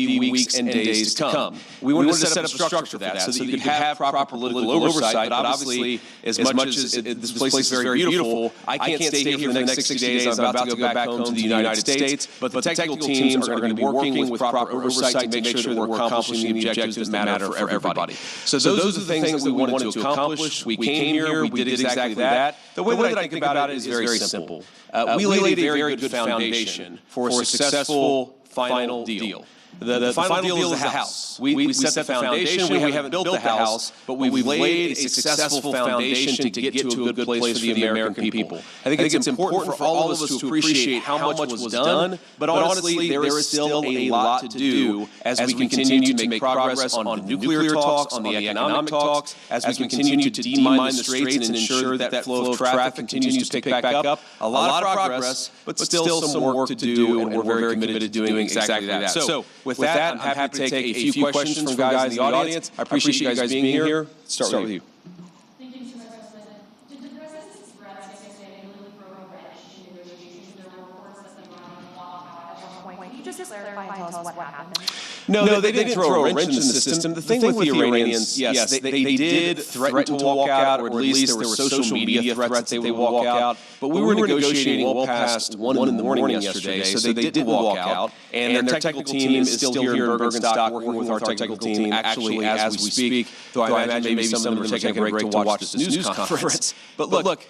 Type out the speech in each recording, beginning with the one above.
the weeks and days to come. We wanted to set up a structure for that so that you could have proper political oversight, but obviously, as much as this place is very beautiful, I can't stay here for the next 60 days. I'm about to go back home to the United States, but the technical teams are going to be working with proper oversight to make sure that we're accomplishing the objectives that matter for everybody. So those are the things that we wanted to accomplish. We came here, we did exactly that. The way that I think about it is very simple. We laid a very good foundation for a successful final deal. The final deal is the house. We set the foundation. We haven't built the house, but we've laid a successful foundation to get to a good place for the American people. I think it's important for all of us to appreciate how much was done, but honestly, there is still a lot to do as we continue to make progress on the nuclear talks, on the economic talks, as we continue to demine the straits and ensure that flow of traffic continues to pick back up. A lot of progress, but still some work to do, and we're very committed to doing exactly that. So, with that, I'm happy to take a few questions from guys in the audience. I appreciate you guys being here. Start with you. Thank you, Mr. Vice President. Did the President's threats yesterday really provoke any negotiations? There were reports that they were on the lockout at one point. Can you just clarify and tell us what happened? No, they didn't throw a wrench in the system. The thing with the Iranians, yes, they did threaten to walk out, or at least there were social media threats that they would walk out. But we were negotiating well past 1 in the morning yesterday, so they did walk out. And their technical team is still here in Bergenstock working with our technical team actually as we speak, though I imagine maybe some of them are taking a break to watch this news conference. But look,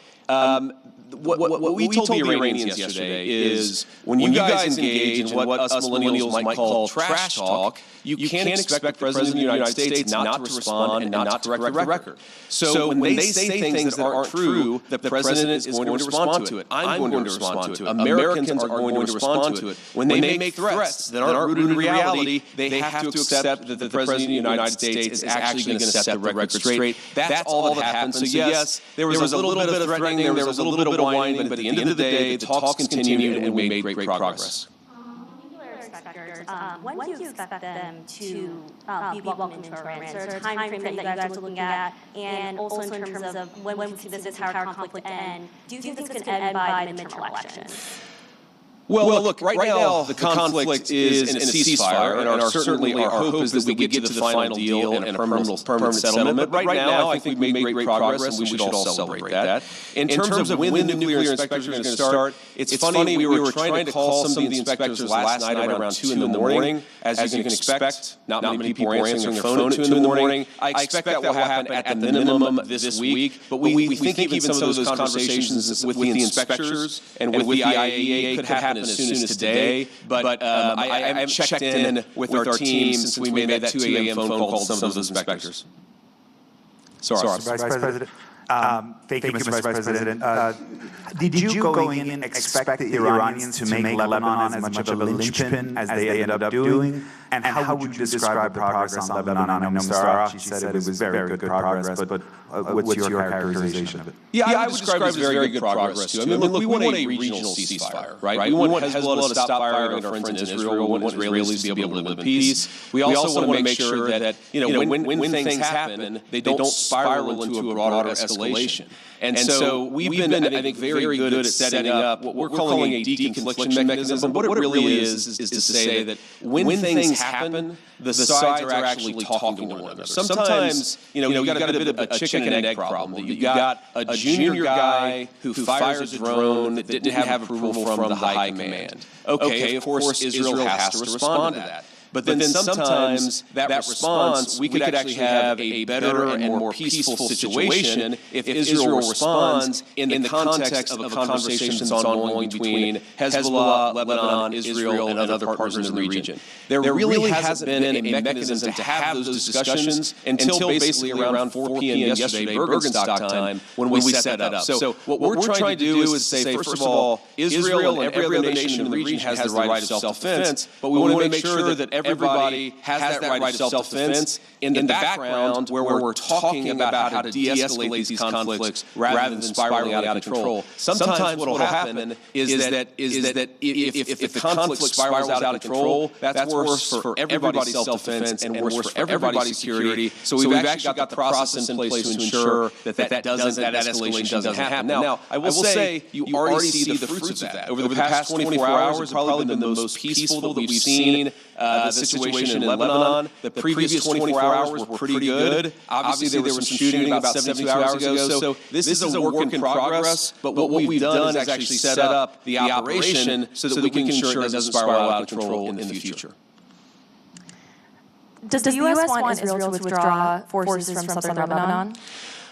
what we told the Iranians yesterday is when you guys engage in what us millennials might call trash talk, you can't expect the President of the United States not to respond and not to correct the record. So when they say things that aren't true, the President is going to respond to it. I'm going to respond to it. Americans are going to respond to it. When they make threats that aren't rooted in reality, they have to accept that the President of the United States is actually going to set the record straight. That's all that happened. So yes, there was a little bit of threatening, there was a little bit of whining, but at the end of the day, the talks continued and we made great progress. When do you expect them to be welcomed into Iran? Is there a time frame that you guys are looking at? And also in terms of when we can see this entire conflict end, do you think this can end by the midterm elections? Well, look, right now the conflict is in a ceasefire, and certainly our hope is that we get to the final deal and a permanent settlement. But right now, I think we've made great progress, and we should all celebrate that. In terms of when the nuclear inspectors are going to start, it's funny, we were trying to call some of the inspectors last night around 2 in the morning. As you can expect, not many people are answering their phone at 2 in the morning. I expect that will happen at the minimum this week, but we think even some of those conversations with the inspectors and with the IAEA could happen as soon as today, but I haven't checked in with our team since we made that 2 a.m. phone call to some of those inspectors. Sorry, Vice President. Thank you, Mr. Vice President. Did you going in expect the Iranians to make Lebanon as much of a linchpin as they ended up doing? And how would you describe the progress on Lebanon? I know Mr. Arachi said it was very good progress, but what's your characterization of it? Yeah, I would describe it as very good progress, too. I mean, look, we want a regional ceasefire, right? We want Hezbollah to stop firing our friends in Israel. We want Israelis to be able to live in peace. We also want to make sure that, when things happen, they don't spiral into a broader escalation. And so we've been, I think, very good at setting up what we're calling a deconfliction mechanism. But what it really is to say that when things happen, the sides are actually talking to one another. Sometimes, you've got a bit of a chicken and egg problem. You've got a junior guy who fires a drone that didn't have approval from the high command. Okay, of course, Israel has to respond to that. But then sometimes that response, we could actually have a better and more peaceful situation if Israel responds in the context of a conversation that's ongoing between Hezbollah, Lebanon, Israel, and other partners in the region. There really hasn't been a mechanism to have those discussions until basically around 4 p.m. yesterday, Bergenstock time, when we set that up. So what we're trying to do is say, first of all, Israel and every other nation in the region has the right of self-defense, but we want to make sure that everybody has that right of self-defense in the background where we're talking about how to de-escalate these conflicts rather than spiraling out of control. Sometimes what will happen is that if the conflict spirals out of control, that's worse for everybody's self-defense and worse for everybody's security. So we've actually got the process in place to ensure that escalation doesn't happen. Now, I will say you already see the fruits of that. Over the past 24 hours, it's probably been the most peaceful that we've seen the situation in Lebanon. The previous 24 hours were pretty good. Obviously, there was some shooting about 72 hours ago. So this is a work in progress. But what we've done is actually set up the operation so that we can ensure it doesn't spiral out of control in the future. Does the U.S. want Israel to withdraw forces from southern Lebanon?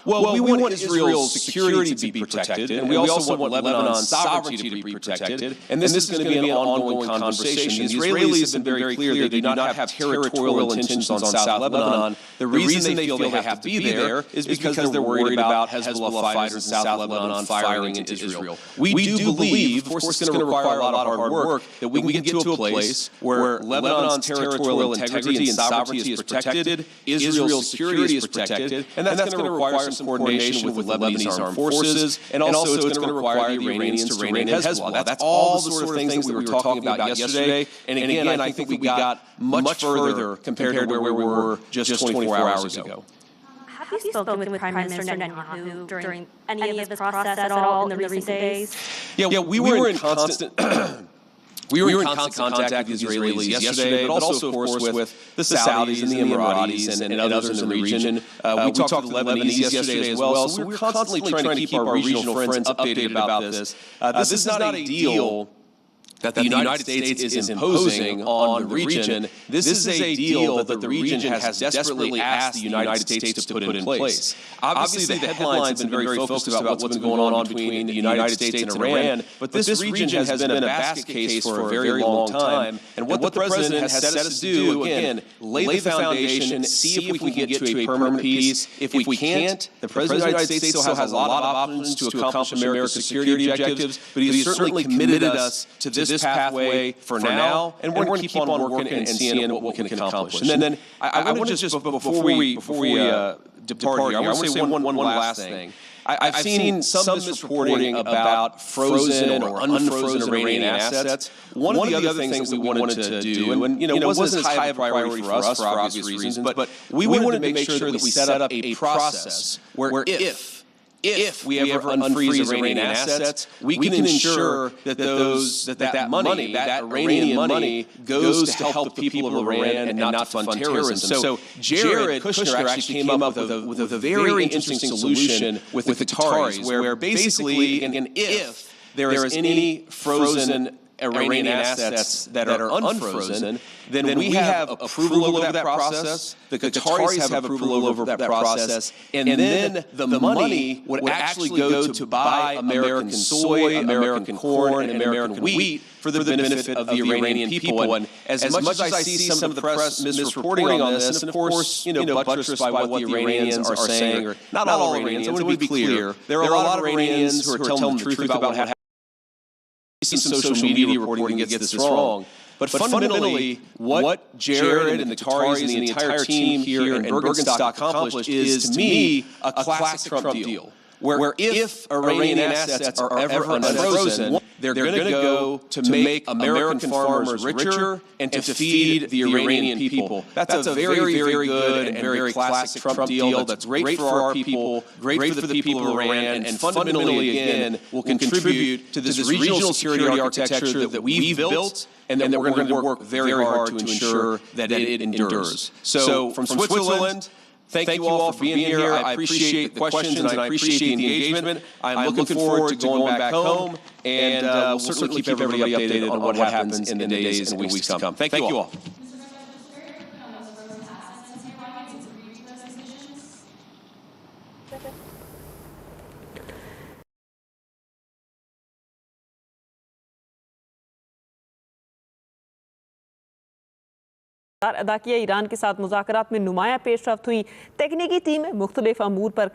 Well, we want Israel's security to be protected, and we also want Lebanon's sovereignty to be protected. And this is going to be an ongoing conversation. The Israelis have been very clear they do not have territorial intentions on South Lebanon. The reason they feel they have to be there is because they're worried about Hezbollah fighters in South Lebanon firing into Israel. We do believe, of course it's going to require a lot of hard work, that we can get to a place where Lebanon's territorial integrity and sovereignty is protected, Israel's security is protected, and that's going to require some coordination with Lebanese armed forces, and also it's going to require the Iranians to rein in Hezbollah. That's all the sort of things that we were talking about yesterday, and again, I think we got much further compared to where we were just 24 hours ago. Have you spoken with Prime Minister Netanyahu during any of this process at all in the recent days? Yeah, we were in constant... We were in constant contact with the Israelis yesterday, but also, of course, with the Saudis and the Emiratis and others in the region. We talked to the Lebanese yesterday as well, so we're constantly trying to keep our regional friends updated about this. This is not a deal that the United States is imposing on the region. This is a deal that the region has desperately asked the United States to put in place. Obviously, the headlines have been very focused about what's been going on between the United States and Iran, but this region has been a basket case for a very long time. And what the President has set us to do, again, lay the foundation, see if we can get to a permanent peace. If we can't, the President of the United States still has a lot of options to accomplish America's security objectives, but he has certainly committed us to this pathway for now, and we're going to keep on working and seeing what we can accomplish. And then I want to just, before we depart here, I want to say one last thing. I've seen some misreporting about frozen or unfrozen Iranian assets. One of the other things that we wanted to do, and it wasn't as high a priority for us for obvious reasons, but we wanted to make sure that we set up a process where if we ever unfreeze Iranian assets, we can ensure that that money, that Iranian money, goes to help the people of Iran and not to fund terrorism. So Jared Kushner actually came up with a very interesting solution with the Qataris, where basically, if there is any frozen Iranian assets that are unfrozen, then we have approval over that process, the Qataris have approval over that process, and then the money would actually go to buy American soy, American corn, and American wheat for the benefit of the Iranian people. And as much as I see some of the press misreporting on this, and of course, buttressed by what the Iranians are saying, or not all Iranians, I want to be clear, there are a lot of Iranians who are telling the truth about what happened. Some social media reporting gets this wrong. But fundamentally, what Jared and the Qataris and the entire team here in Bergenstock accomplished is, to me, a classic Trump deal. Where if Iranian assets are ever unfrozen, they're going to go to make American farmers richer and to feed the Iranian people. That's a very, very good and very classic Trump deal that's great for our people, great for the people of Iran, and fundamentally, again, will contribute to this regional security architecture that we've built and that we're going to work very hard to ensure that it endures. So from Switzerland, thank you all for being here. I appreciate the questions and I appreciate the engagement. I'm looking forward to going back home, and we'll certainly keep everybody updated on what happens in the days and weeks to come. Thank you all. अदा किया Iran के साथ मुज़ाकरात में नुमाया पेशरफ्त हुई। तकनीकी टीमें मुख्तलिफ अमूर पर